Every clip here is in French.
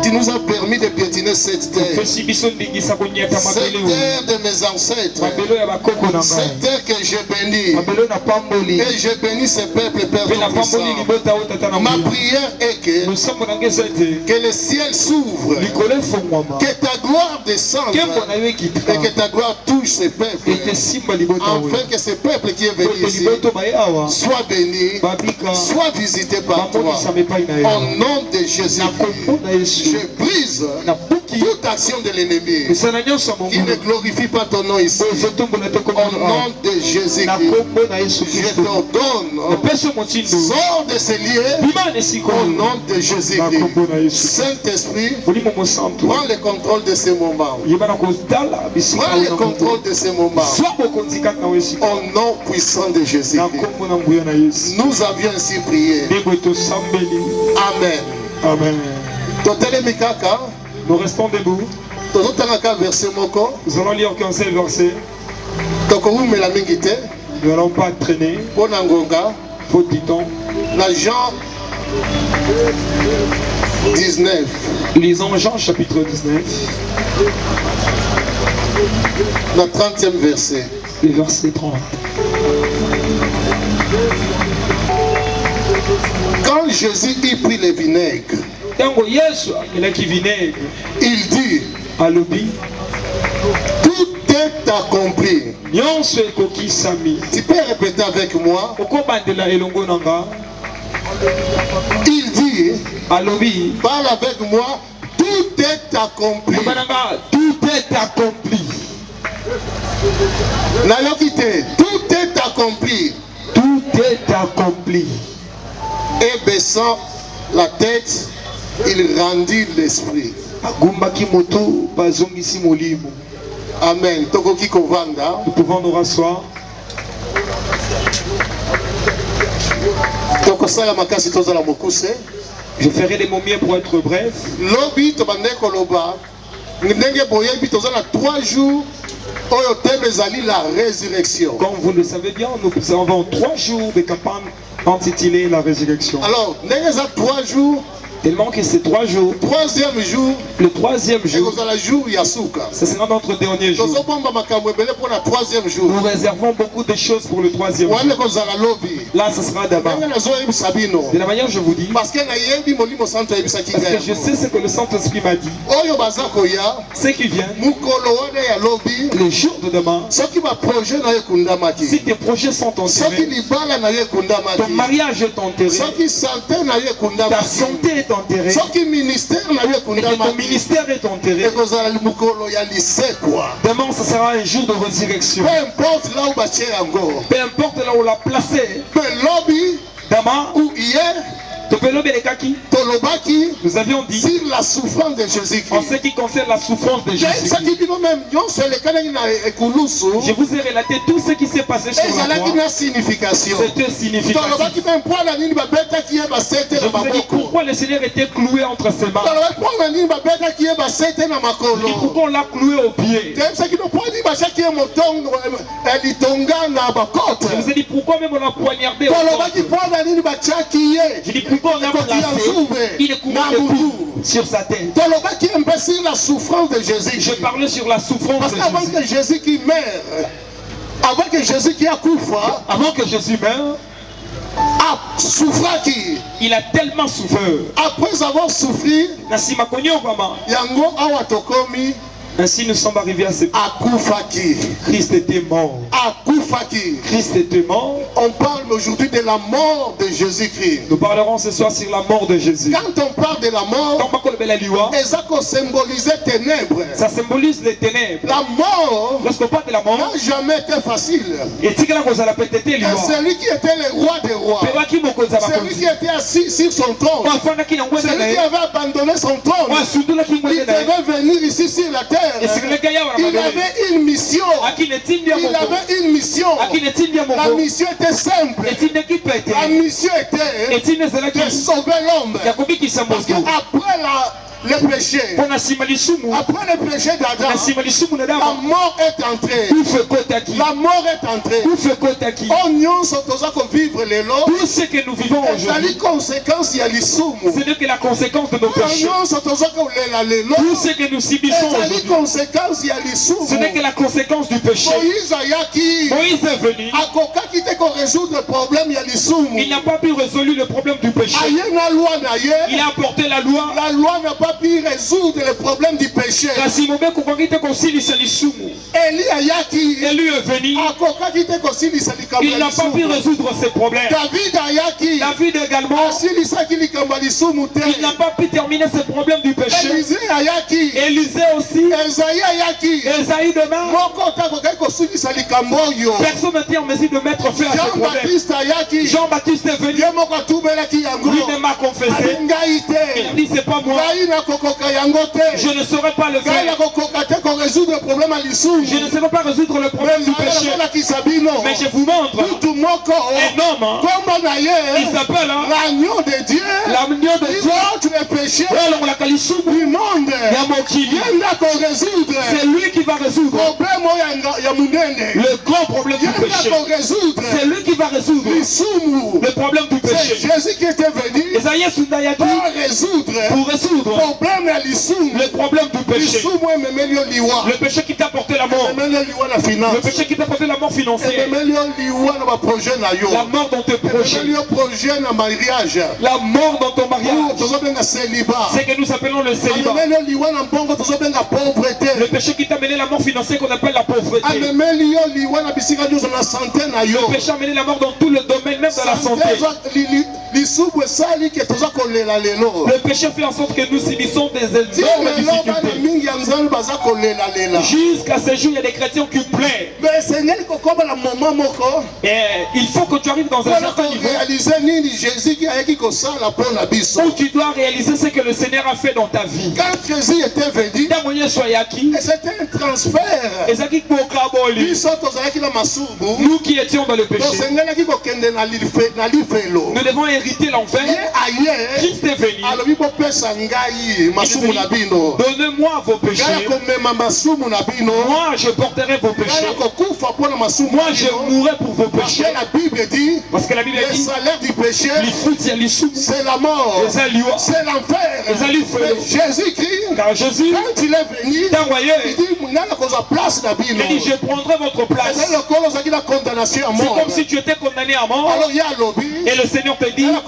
Tu nous as permis de piétiner cette terre. Cette terre de mes ancêtres. Cette terre que j'ai bénie. Et j'ai béni ce peuple, Père Tout-Puissant. Ma prière est que le ciel s'ouvre. Que ta gloire descende. Et que ta gloire touche ce peuple. Afin que ce peuple qui est venu ici soit béni, soit visité par toi. Au nom de Jésus-Christ, je brise toute action de l'ennemi qui ne glorifie pas ton nom ici. Au nom de Jésus-Christ, je t'ordonne, sors de ces lieux au nom de Jésus-Christ. Saint-Esprit, prends le contrôle de ces moments. Prends le contrôle de ces moments. Au nom puissant de Jésus-Christ. Nous avions ainsi prié. Amen. Amen. Nous restons debout. Nous allons lire qu'un seul verset. Nous n'allons pas traîner. Faute du temps. Jean 19. Lisons Jean chapitre 19. Le 30e verset. Le verset 30. Quand Jésus y prit le vinaigre, il dit, tout est accompli. Tu peux répéter avec moi. Il dit, parle avec moi, tout est accompli. Tout est accompli. Tout est accompli. Tout est accompli. Et baissant la tête, il rendit l'esprit. Amen. Nous pouvons nous rasseoir. Je ferai de mon mieux pour être bref. La résurrection. Comme vous le savez bien, nous avons 3 jours de campagne intitulée la résurrection. Alors, 3 jours. Tellement que c'est 3 jours. Le 3e jour. Ce sera notre dernier jour. Nous réservons beaucoup de choses pour le 3e jour. Là, ce sera d'abord. De la manière je vous dis. Parce que je sais ce que le Saint-Esprit m'a dit. Ceux qui viennent. Le jour de demain. Si tes projets sont enterrés. Ton mariage est enterré. Ta santé est enterré. Et que ton ministère est enterré. Demain, ce sera un jour de résurrection. Peu importe là où on l'a placé. Demain, ou hier, nous avions dit sur la souffrance de Jésus-Christ. En ce qui concerne la souffrance de Jésus-Christ. Je vous ai relaté tout ce qui s'est passé sur la croix. C'était significatif. Je vous ai dit pourquoi le Seigneur était cloué entre ses mains. Je dis pourquoi on l'a cloué au pied. Je vous ai dit pourquoi même on l'a poignardé au ventre. Je dis pourquoi on a placé. Il est couvert de boue sur sa tête. La souffrance de Jésus. Je parlais sur la souffrance de Jésus. Avant que Jésus qui meurt, avant que Jésus qui a souffert, avant que Jésus meure, il a tellement souffert. Après avoir souffert, ainsi nous sommes arrivés à ce point. Christ était mort. Christ était mort. On parle aujourd'hui de la mort de Jésus-Christ. Nous parlerons ce soir sur la mort de Jésus. Quand on parle de la mort, ça symbolise les ténèbres. La mort, lorsqu'on parle de la mort, n'a jamais été facile. Et celui qui était le roi des rois, celui qui était assis sur son trône, celui qui avait abandonné son trône, il devait venir ici sur la terre. Il avait une mission. Il avait une mission. La mission était simple. La mission était de sauver l'homme. Parce qu'après le péché. Après le péché d'Adam, la mort est entrée. La mort est entrée. On sont vivre les lots. Tout ce que nous vivons aujourd'hui, ce n'est que la conséquence de nos péchés. Tout ce que nous subissons aujourd'hui, ce n'est que la conséquence du péché. Moïse est venu. Il n'a pas pu résoudre le problème du péché. Il a apporté la loi. La loi n'a pas pu résoudre le problème du péché. Élie est venu. Il n'a pas pu résoudre ces problèmes. David également. Il n'a pas pu terminer ce problème du péché. Élisée aussi. Esaïe de même. Personne n'était en mesure de mettre fin à ce problème. Jean-Baptiste est venu. Lui ne m'a confessé. Il dit c'est pas moi. Je ne saurais pas le faire. Je ne saurais pas résoudre le problème du péché. Mais je vous montre un homme. Il s'appelle l'agneau de Dieu. L'agneau de Dieu. Le péché du monde. C'est lui qui va résoudre le grand problème du péché. C'est lui qui va résoudre le problème du péché. C'est Jésus qui était venu pour résoudre le problème du péché. Le péché qui t'a apporté la mort. Le péché qui t'a apporté la mort financière. La mort dans tes projets. La mort dans ton mariage. C'est que nous appelons le célibat. Le péché qui t'a amené la mort financière qu'on appelle la pauvreté. Le péché a amené la mort dans tout le domaine, même de la santé. Le péché fait en sorte que nous subissons des énormes difficultés. Jusqu'à ce jour, il y a des chrétiens qui plaident. Et il faut que tu arrives dans un certain niveau où tu dois réaliser ce que le Seigneur a fait dans ta vie. Quand Jésus était venu, c'était un transfert. Nous qui étions dans le péché, nous devons hériter l'enfer. Christ est venu. Donnez-moi vos péchés. Moi je porterai vos péchés. Moi je mourrai pour vos péchés. Parce que la Bible dit le salaire du péché, c'est la mort, c'est l'enfer. Jésus-Christ, car Jésus, quand il est venu, il dit je prendrai votre place. C'est comme si tu étais condamné à mort. Et le Seigneur te dit, moi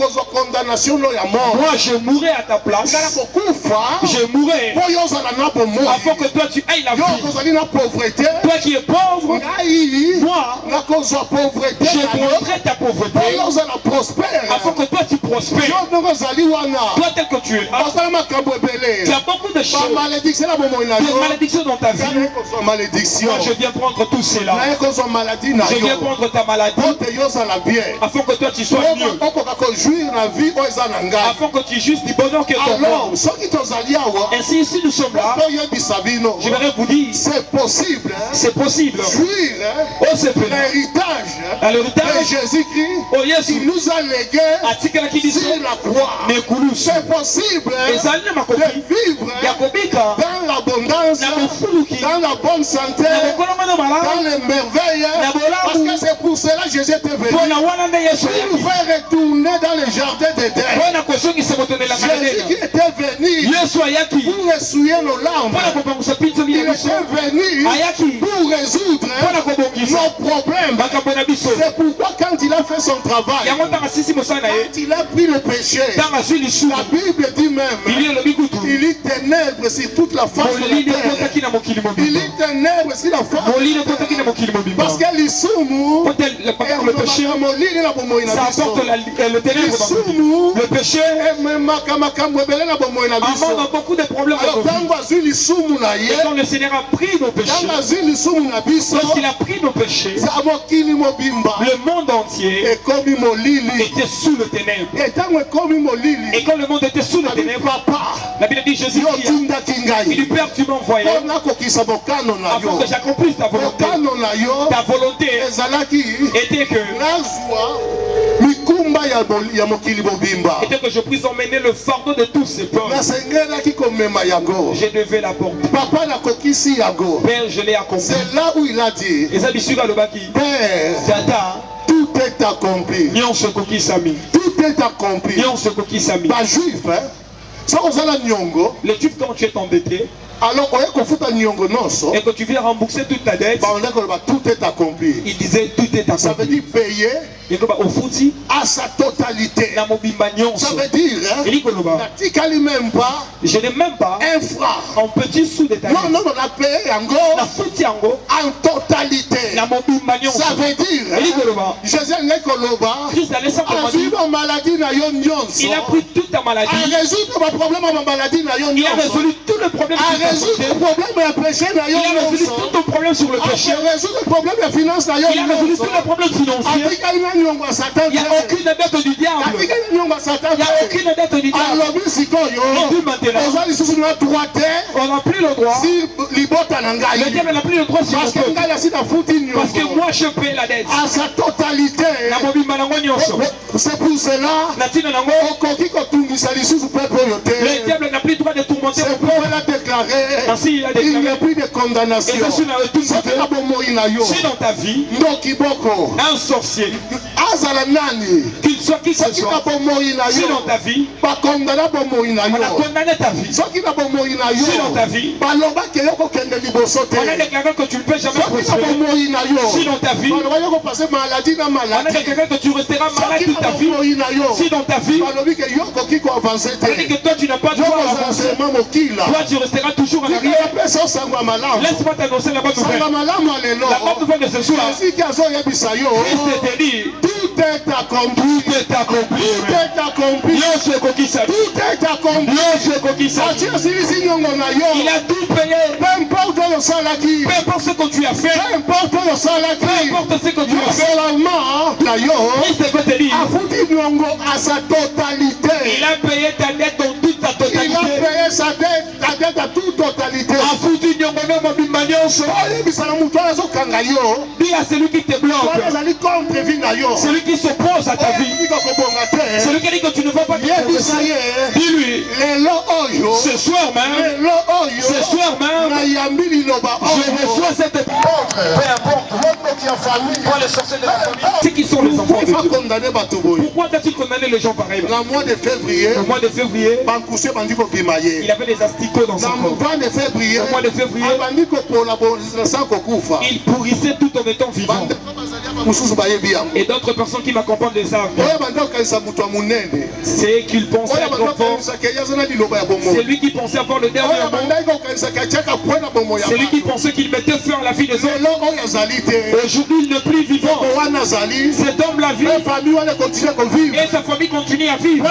je mourrai à ta place. Je mourrai afin que toi tu ailles la vie. Toi qui es pauvre, moi je prendrai ta pauvreté afin que toi tu prospères. Toi tel que tu es, tu as beaucoup de choses, des malédictions dans ta vie. Moi je viens prendre tout cela. Je viens prendre ta maladie afin que toi tu sois mieux, afin que tu jouisses du bonheur que ton moi. Ainsi ici nous sommes là. Je voudrais vous dire, c'est possible. C'est possible. L'héritage de Jésus-Christ, il nous a légué sur la croix. C'est possible de vivre dans l'abondance, dans la bonne santé, dans les merveilles. Parce que c'est pour cela que Jésus était venu. Il va retourner dans le jardin d'Éden. Jésus qui était venu pour essuyer nos larmes. Il était venu pour résoudre nos problèmes. C'est pourquoi quand il a fait son travail, quand il a pris le péché, la Bible dit même, il est ténèbres sur toute la face de la terre. Il est ténèbres sur la face de la terre. Parce que l'issumu, le péché, ça apporte le ténèbre dans notre vie. Le péché amène beaucoup de problèmes dans notre vie. Et quand le Seigneur a pris nos péchés, lorsqu'il a pris nos péchés, le monde entier était sous le ténèbre. Et quand le monde était sous le ténèbre, la Bible dit Jésus il dit Père, tu m'as envoyé afin que j'accomplisse ta volonté. Ta volonté était que était que je puisse emmener le fardeau de tous ces peuples. Je devais la porter. Père, je l'ai accompli. C'est là où il a dit, Père, tout est accompli. Tout est accompli. Pas juif, hein? Les juifs, quand tu es endetté, alors, et que tu viens rembourser toute ta dette, tout est accompli. Il disait tout est accompli. Ça veut dire payer à sa totalité. Ça veut dire, même pas, je n'ai même pas un franc. En petit sous de ta dette. Non, on a payé en totalité. Ça veut dire, Jésus il a pris toute ta maladie. Il a résolu tout le problème il a résolu tout le problème tout ton problème sur le péché. Il a résolu le problème de finance. Il a résolu tout le problème financier. Il n'y a aucune dette du diable. Il n'y a aucune dette du diable. Et puis maintenant, on n'a plus le droit. Le diable n'a plus le droit sur le peuple. Parce que moi je paie la dette. À sa totalité. C'est pour cela le diable n'a plus le droit de tourmenter le peuple. Ainsi, il n'y a plus de condamnation. Si dans ta vie, un sorcier, qu'il soit qui que ce soit, si dans ta vie, on a condamné ta vie. Si dans ta vie, on a déclaré que tu ne peux jamais prospérer. Si dans ta vie, on a déclaré que tu resteras malade toute ta vie. Si dans ta vie, on a dit que toi tu n'as pas de droit à avancer. Toi tu resteras toujours en arrière. Laisse-moi t'annoncer la bonne nouvelle. La bonne nouvelle de ce soir, Christ te dit, tout est accompli. Tout est accompli. Tout est accompli. Tout est accompli. Il a tout payé. Peu importe ce que tu as fait. Peu importe ce que tu as fait. Christ te dit, à sa totalité. Il a payé ta dette dans toute sa totalité. Il a payé ta dette à toute totalité. Dis à celui qui te bloque, celui qui s'oppose à ta vie, celui qui dit que tu ne vas pas te progresser. Dis-lui, ce soir même, je reçois cette peu importe, moi les sorciers de la famille, c'est qui sont les enfants de Dieu. Pourquoi as-tu condamné les gens pareils? Le mois de février, il avait des asticots dans son corps. Au mois de février, il pourrissait tout en étant vivant. Et d'autres personnes qui m'accompagnent les savent. C'est qu'il pensait être fort. C'est lui qui pensait avoir le dernier mot. C'est lui qui pensait qu'il mettait feu à la vie des autres. Aujourd'hui il n'est plus vivant. Cet homme l'a vu. Et sa famille continue à vivre.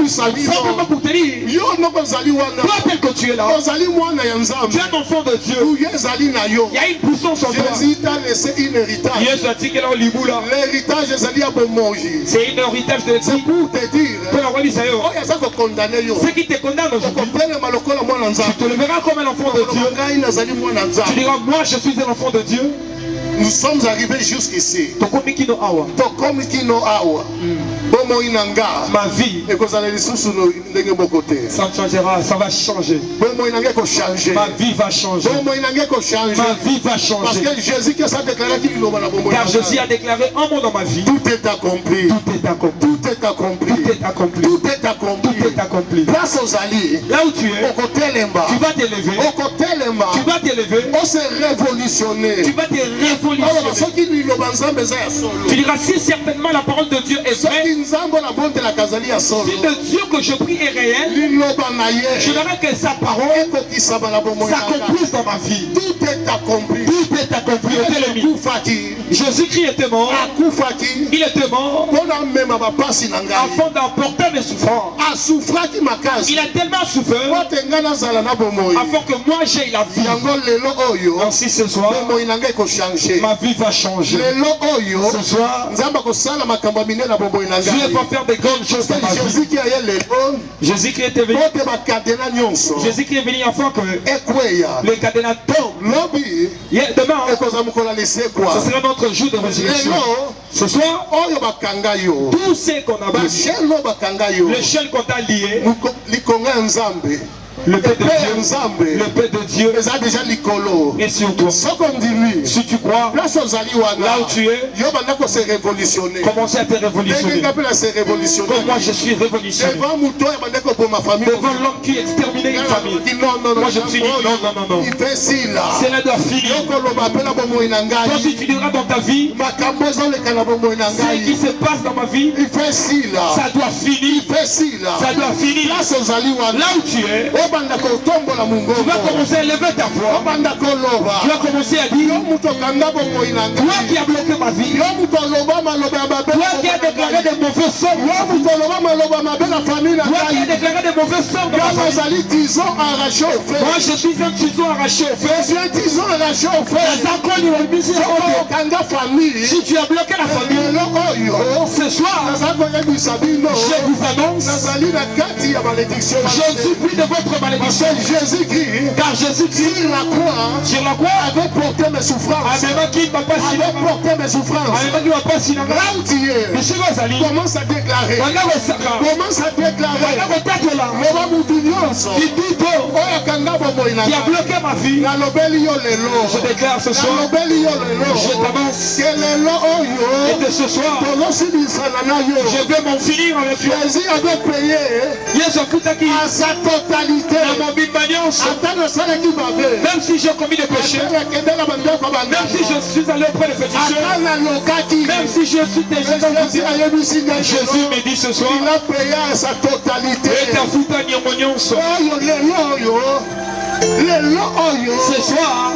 Simplement pour te dire, toi tel que tu es là, tu es un enfant de Dieu. Il y a une puissance en toi. L'héritage c'est un héritage de c'est pour te dire ce qui te condamne aujourd'hui, tu te leveras comme un enfant de Dieu. Tu diras, moi je suis un enfant de Dieu. Nous sommes arrivés jusqu'ici. Ma vie, ça changera, ça va changer. Ma vie va changer. Ma vie va changer. Car Jésus a déclaré un mot dans ma vie. Tout est accompli. Tout est accompli. Tout est accompli. Tout est accompli. Tout est accompli. Tout est accompli. Là où tu es, tu vas t'élever. Tu vas t'élever. On s'est révolutionné. Tu vas te révolutionner. Tu diras, si certainement la parole de Dieu est vraie, si le Dieu que je prie est réel, je verrai que sa parole s'accomplisse dans ma vie. Tout est accompli. Tout est accompli. Jésus-Christ était mort. Il était mort afin d'emporter mes souffrances. Il a tellement souffert afin que moi j'ai la vie. Ainsi ce soir, ma vie va changer. Ce soir, Dieu va faire des grandes choses dans ma vie. Jésus-Christ était venu. Jésus-Christ est venu afin que les cadenas tombent. Demain, ce sera notre jour de résurrection. Ce soir, tous ceux qu'on a battus, le chien qu'on t'a lié, le paix de Dieu est sur toi. Si tu crois, là où tu es, commencez à te révolutionner. Comme moi je suis révolutionné. Devant l'homme qui exterminait une famille. Moi je me suis dit non. Cela doit finir. Quand tu diras dans ta vie, ce qui se passe dans ma vie, ça doit finir. Ça doit finir. Là où tu es, tu vas commencer à lever ta voix. Tu vas commencer à dire, toi qui as bloqué ma vie, toi qui as déclaré des mauvais sorts, toi qui as déclaré des mauvais sorts dans ma famille. Moi je suis un ciseau arraché au feu. Si tu as bloqué la famille, ce soir, je vous annonce, je suis pris de votre malédiction. Car Jésus-Christ sur la croix avait porté mes souffrances. Là où tu es, commence à déclarer. Qui a bloqué ma vie. Je déclare ce soir, je t'avance. Et de ce soir, je vais m'en finir avec toi. Jésus avait payé à sa totalité. Même si j'ai commis des péchés, même si je suis allé auprès des féticheurs, même si je suis déjà Jésus me dit ce soir, il a payé à sa totalité. Ce soir,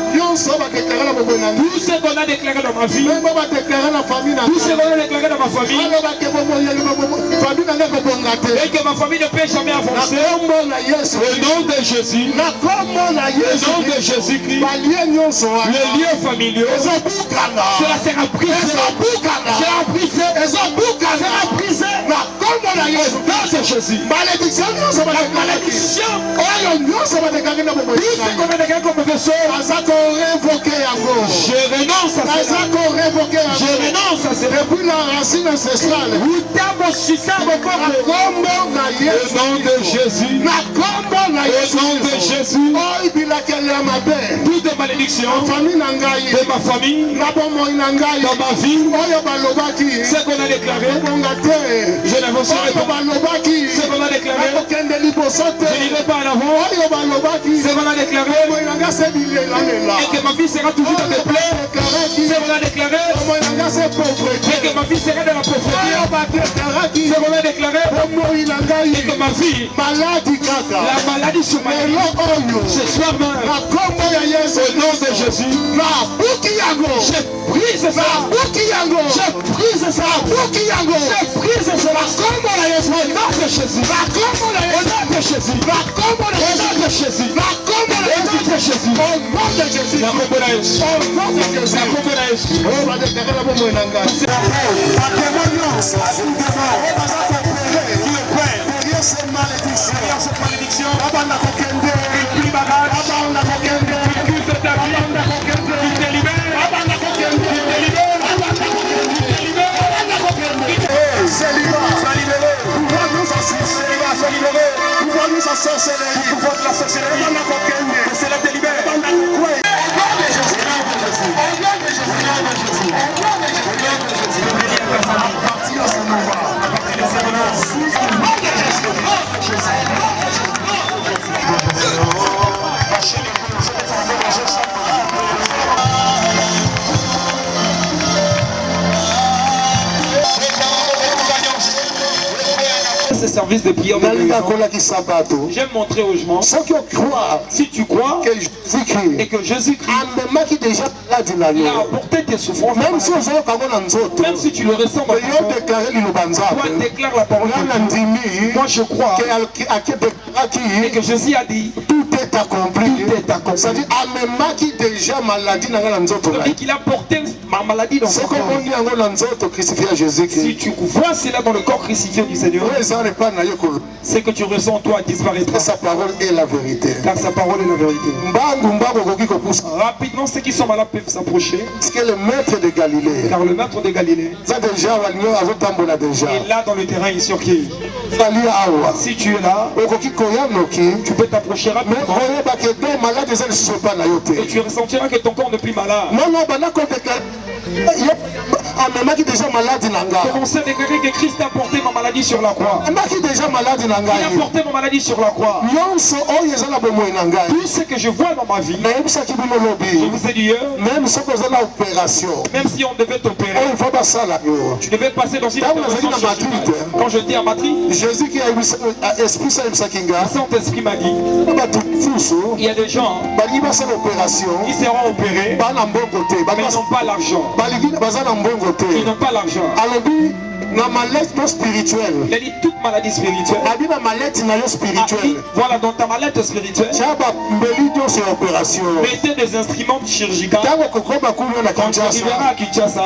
tout ce qu'on a déclaré dans ma vie, tout ce qu'on a déclaré dans ma famille, et que ma famille ne peut jamais avancer, au nom de Jésus, Jésus-Christ, les liens familiaux, cela sera brisé, Jésus. Malédiction, je renonce à cela. Je renonce à cela. Depuis la racine ancestrale, au nom de Jésus, toute malédiction de ma famille, dans ma vie, ce qu'on a déclaré, je n'avancerai pas. Ce qu'on a déclaré, je n'irai pas en avant. Ce qu'on a déclaré, et que ma vie sera toujours dans des plaies. Ce qu'on a déclaré, et que ma vie sera dans la pauvreté. Ce qu'on a déclaré, et que ma vie, la maladie sur ma vie, ce soir même, au nom de Jésus, je brise ça. Je brise ça. Au nom de Jésus. C'est la délibérée. Ces services de prière de j'aime montrer aux gens, si tu crois et que Jésus-Christ il a apporté tes souffrances, même si tu le ressens toi déclare la parole de Dieu. Moi je crois et que Jésus a dit tout est accompli. C'est-à-dire qu'il a porté ma maladie dans mon corps. Si tu vois cela dans le corps crucifié du Seigneur, c'est que tu ressens en toi disparaître. Sa parole est la vérité. Car sa parole est la vérité. Rapidement, ceux qui sont malades peuvent s'approcher. Parce que le maître de Galilée. Car le maître de Galilée est là dans le terrain ici. Si tu es là, tu peux t'approcher rapidement. Et tu ressentiras que ton corps n'est plus malade. Commencez à déclarer que Christ a porté ma maladie sur la croix. Il a porté ma maladie sur la croix. Tout ce que je vois dans ma vie, je vous ai dit hier, même si on devait t'opérer, tu devais passer dans une intervention chirurgicale. Quand je dis à Madrid, Jésus qui a esprit ça le Saint-Esprit m'a dit, il y a des gens qui seront opérés, mais ils n'ont pas l'argent. Ils n'ont pas l'argent. La maladie spirituelle. Il a dit toute maladie spirituelle. Voilà, dans ta maladie spirituelle, mettez des instruments chirurgicaux. Quand tu arriveras à Kinshasa,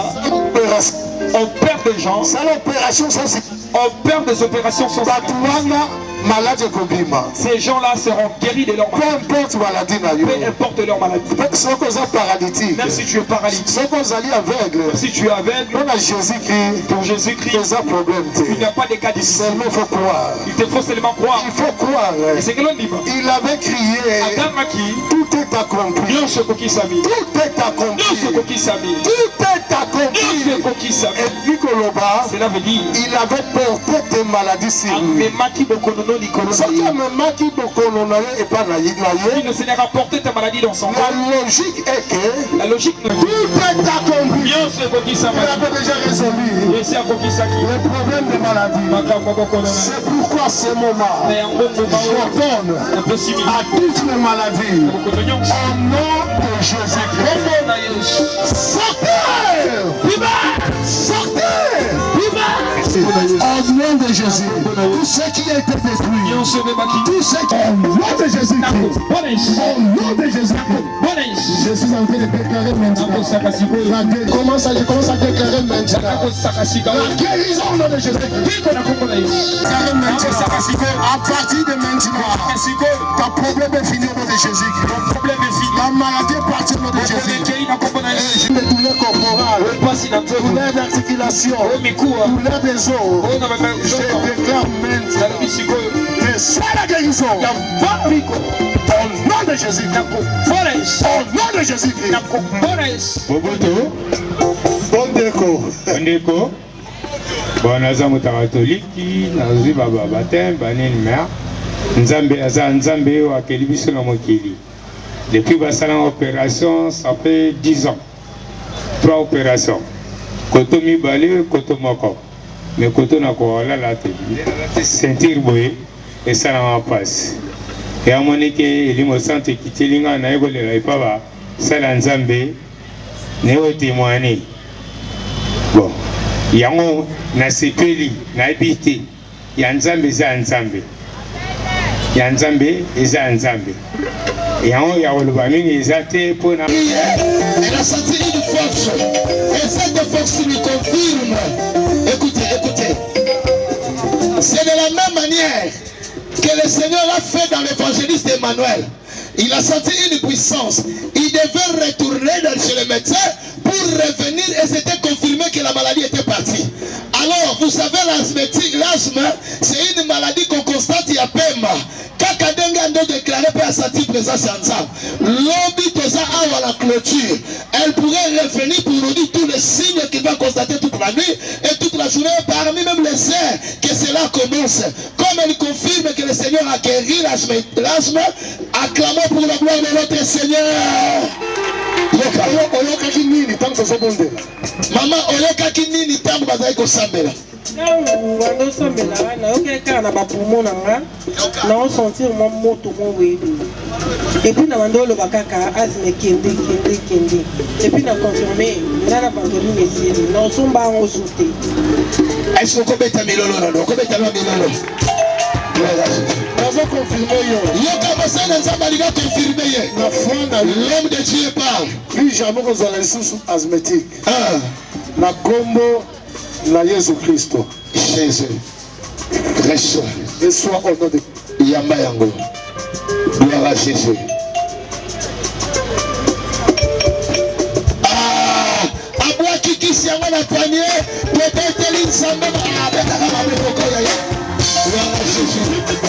on perd des gens. On perd des opérations sans ces gens-là seront guéris de leur maladie. Peu importe leur maladie. Même si tu es paralytique, même si tu es aveugle, pour Jésus-Christ, il n'y a pas de cas difficiles. Il te faut seulement croire. Et c'est que l'on dit. Il avait crié, tout est accompli. Tout est accompli. Tout est accompli. Cela veut dire, il avait porté tes maladies sur lui. Le Seigneur a porté ta maladie dans son corps. La logique est que tout est accompli. Il avait déjà résolu le problème de maladie. C'est pourquoi ce moment, j'ordonne à toutes les maladies, au nom de Jésus-Christ, sortez! Au nom de Jésus, tout ce qui a été détruit, tout ce qui au nom de Jésus, au nom de Jésus, je suis en train de déclarer maintenant. Commence à déclarer maintenant. La guérison au nom de Jésus. À partir de maintenant, ta problème est fini au nom de Jésus. La maladie est partie au nom de Jésus. Les douleurs corporales, douleurs d'articulation, douleurs des os, je déclare maintenant c'est la guérison. Au nom de Jésus. Au nom de Jésus-Christ. Bondeko. Bon, naza mutaratoliki, nazi baba batem, banin mer. Nzambe aza nzambe wa kelibiso na mokili. Depuis basala opération, ça fait 10 ans. 3 opérations. Koto mibale, koto moko. Mais koto na ko la te sentir boye et ça na passe. Et à mon équipe, il me sent qui telinga na ego le papa, ça la nzambe ne o témoigner. Bon, yango na sepeli na habité. Ya nzambe za nzambe. Ya nzambe eza nzambe. Yango ya oloba mingi eza te pona. Elle a senti une force. Et cette force lui confirme. Écoutez. C'est de la même manière que le Seigneur a fait dans l'évangéliste Emmanuel. Il a senti une puissance. Il devait retourner chez le médecin pour revenir et c'était confirmé que la maladie était partie. Alors, vous savez, l'asthme, c'est une maladie qu'on constate il y a Pemba. Kakadenga doit déclarer pour la sentir présence ensemble. L'obit à la clôture. Elle pourrait revenir pour nous dire tous les signes qu'il va constater toute la nuit et toute la journée, parmi même les heures que cela commence. Comme elle confirme que le Seigneur a guéri l'asthme, acclamons pour la gloire de notre Seigneur. Maman, oyokaki nini tango bazali kosambela? Tango bandosambela nayokeka na bapumo nanga naosentir mwa moto mo wedu epuis na bando oloba kaka asthme kende epuis na confirme nga na vendredi mesili naosomba yango zu te. Est-ce que okobeta milolo nano okobeta lwa milolo? L'homme de Dieu parle. Plus jamais qu'on soit asthmatique. Na combo na Jésus Christ. Jésus. Reçois. Et soit au nom de Yamba Yango. Gloire à Jésus. Aboua Kiki si on a panier. Peut-être l'île s'en va. Gloire à Jésus.